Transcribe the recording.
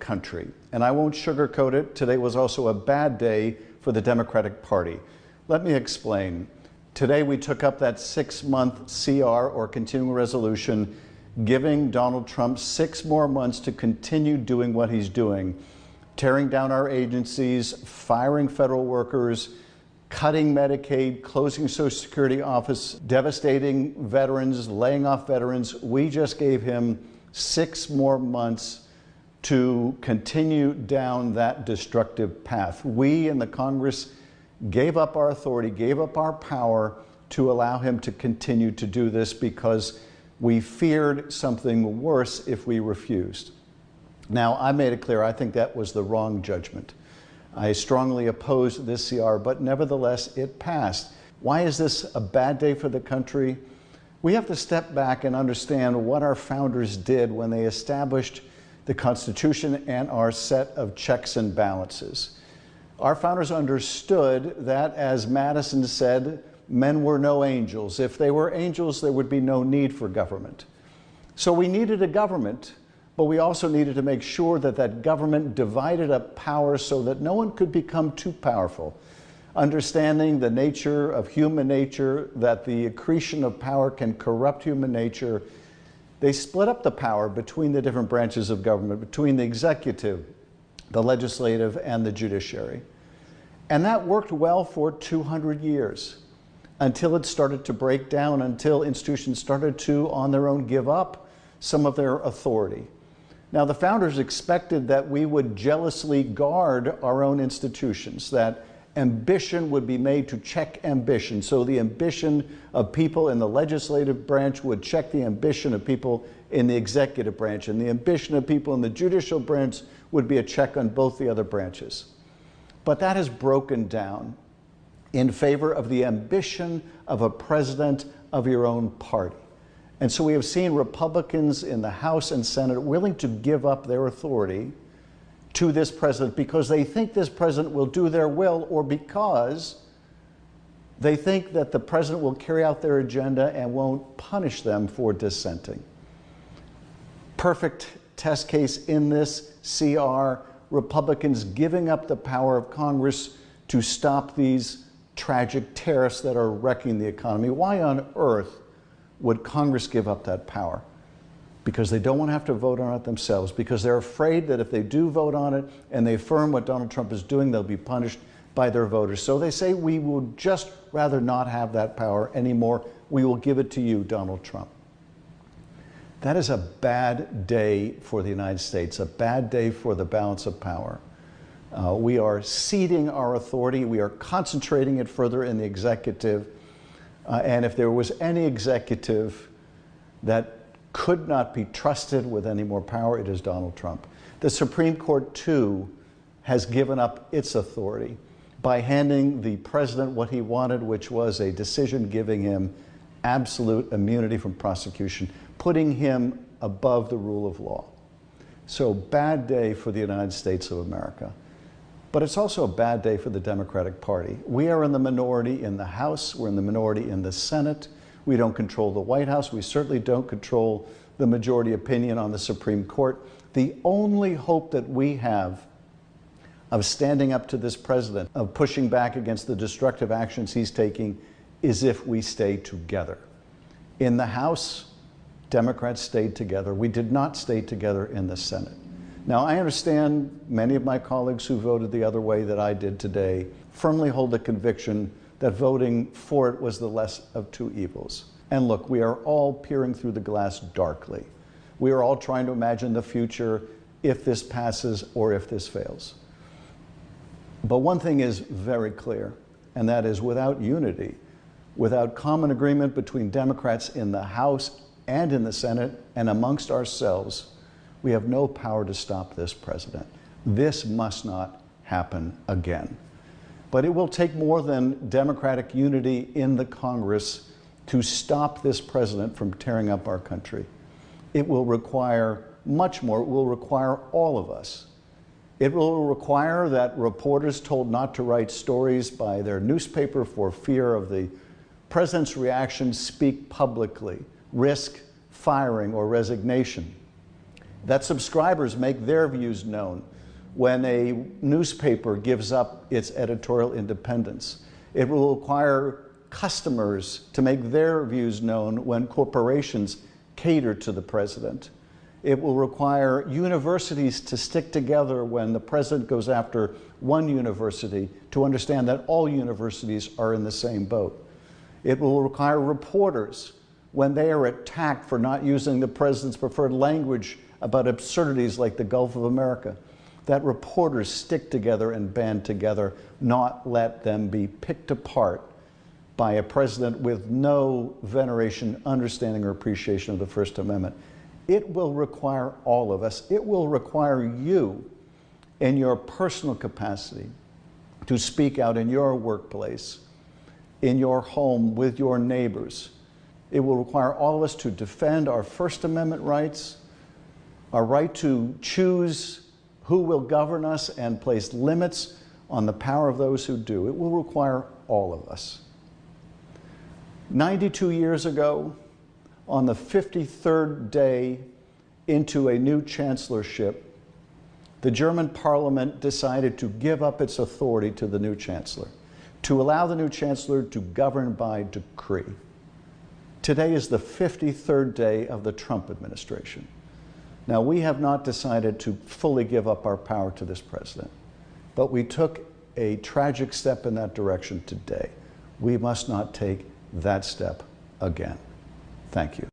country. And I won't sugarcoat it. Today was also a bad day for the Democratic Party. Let me explain. Today we took up that 6-month CR, or continuing resolution, giving Donald Trump 6 more months to continue doing what he's doing, tearing down our agencies, firing federal workers, cutting Medicaid, closing Social Security office, devastating veterans, laying off veterans. We just gave him 6 more months to continue down that destructive path. We in the Congress gave up our authority, gave up our power to allow him to continue to do this because we feared something worse if we refused. Now, I made it clear I think that was the wrong judgment. I strongly oppose this CR, but nevertheless, it passed. Why is this a bad day for the country? We have to step back and understand what our founders did when they established the Constitution and our set of checks and balances. Our founders understood that, as Madison said, men were no angels. If they were angels, there would be no need for government. So we needed a government, but we also needed to make sure that that government divided up power so that no one could become too powerful. Understanding the nature of human nature, that the accretion of power can corrupt human nature, they split up the power between the different branches of government, between the executive, the legislative, and the judiciary. And that worked well for 200 years, until it started to break down, until institutions started to, on their own, give up some of their authority. Now, the founders expected that we would jealously guard our own institutions, that ambition would be made to check ambition. So the ambition of people in the legislative branch would check the ambition of people in the executive branch, and the ambition of people in the judicial branch would be a check on both the other branches. But that has broken down in favor of the ambition of a president of your own party. And so we have seen Republicans in the House and Senate willing to give up their authority to this president because they think this president will do their will, or because they think that the president will carry out their agenda and won't punish them for dissenting. Perfect test case in this CR, Republicans giving up the power of Congress to stop these tragic tariffs that are wrecking the economy. Why on earth would Congress give up that power? Because they don't want to have to vote on it themselves, because they're afraid that if they do vote on it and they affirm what Donald Trump is doing, they'll be punished by their voters. So they say, we would just rather not have that power anymore. We will give it to you, Donald Trump. That is a bad day for the United States, a bad day for the balance of power. We are ceding our authority. We are concentrating it further in the executive. And if there was any executive that could not be trusted with any more power, it is Donald Trump. The Supreme Court, too, has given up its authority by handing the president what he wanted, which was a decision giving him absolute immunity from prosecution, putting him above the rule of law. So, bad day for the United States of America. But it's also a bad day for the Democratic Party. We are in the minority in the House. We're in the minority in the Senate. We don't control the White House. We certainly don't control the majority opinion on the Supreme Court. The only hope that we have of standing up to this president, of pushing back against the destructive actions he's taking, is if we stay together. In the House, Democrats stayed together. We did not stay together in the Senate. Now, I understand many of my colleagues who voted the other way that I did today firmly hold the conviction that voting for it was the less of two evils. And look, we are all peering through the glass darkly. We are all trying to imagine the future if this passes or if this fails. But one thing is very clear, and that is without unity, without common agreement between Democrats in the House and in the Senate and amongst ourselves, we have no power to stop this president. This must not happen again. But it will take more than Democratic unity in the Congress to stop this president from tearing up our country. It will require much more. It will require all of us. It will require that reporters told not to write stories by their newspaper for fear of the president's reaction speak publicly, risk firing or resignation. that subscribers make their views known when a newspaper gives up its editorial independence. It will require customers to make their views known when corporations cater to the president. It will require universities to stick together when the president goes after one university, to understand that all universities are in the same boat. It will require reporters when they are attacked for not using the president's preferred language about absurdities like the Gulf of America, that reporters stick together and band together, not let them be picked apart by a president with no veneration, understanding, or appreciation of the First Amendment. It will require all of us. It will require you in your personal capacity to speak out in your workplace, in your home, with your neighbors. It will require all of us to defend our First Amendment rights, our right to choose who will govern us and place limits on the power of those who do. It will require all of us. 92 years ago, on the 53rd day into a new chancellorship, the German parliament decided to give up its authority to the new chancellor, to allow the new chancellor to govern by decree. Today is the 53rd day of the Trump administration. Now, we have not decided to fully give up our power to this president, but we took a tragic step in that direction today. We must not take that step again. Thank you.